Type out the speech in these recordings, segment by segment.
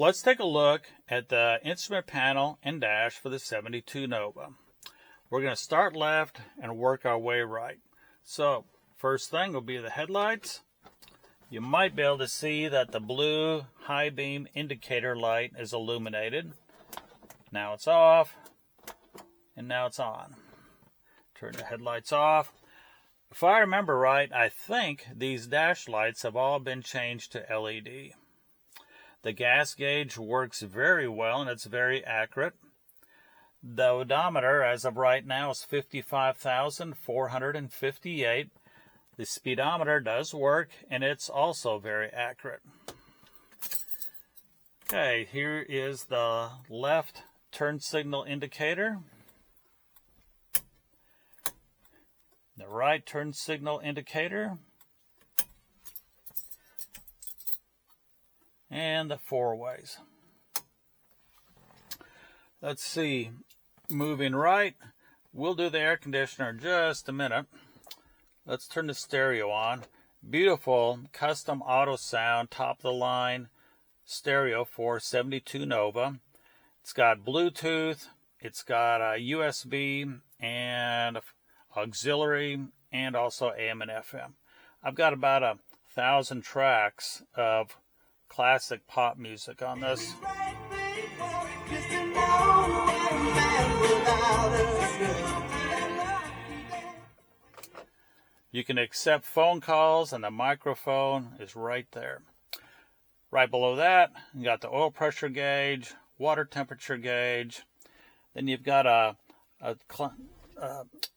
Let's take a look at the instrument panel and dash for the 72 Nova. We're going to start left and work our way right. So, first thing will be the headlights. You might be able to see that the blue high beam indicator light is illuminated. Now it's off, and now it's on. Turn the headlights off. If I remember right, I think these dash lights have all been changed to LED. The gas gauge works very well and it's very accurate. The odometer as of right now is 55,458. The speedometer does work and it's also very accurate. Okay, here is the left turn signal indicator. The right turn signal indicator. And the four ways. Let's see, moving right, we'll do the air conditioner in just a minute. Let's turn the stereo on. Beautiful custom auto sound, top of the line stereo for 72 Nova. It's got Bluetooth, it's got a USB and auxiliary and also AM and FM. I've got about 1,000 tracks of classic pop music on this. You can accept phone calls and the microphone is right there. Right below that, you got the oil pressure gauge, water temperature gauge. Then you've got a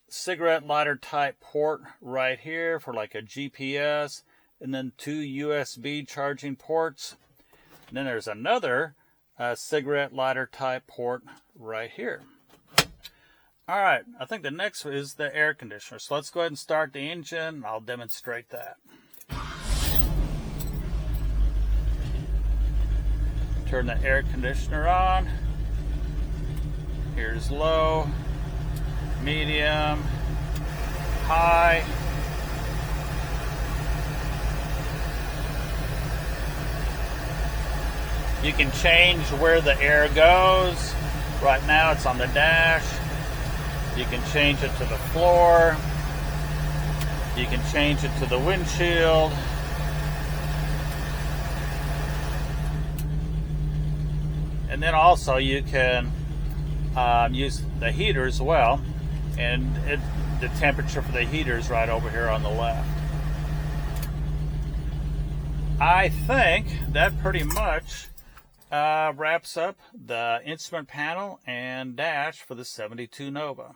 cigarette lighter type port right here for like a GPS. And then 2 USB charging ports. And then there's another cigarette lighter type port right here. All right, I think the next is the air conditioner. So let's go ahead and start the engine. I'll demonstrate that. Turn the air conditioner on. Here's low, medium, high. You can change where the air goes. Right now it's on the dash. You can change it to the floor. You can change it to the windshield. And then also you can use the heater as well. And the temperature for the heater is right over here on the left. I think that pretty much wraps up the instrument panel and dash for the 72 Nova.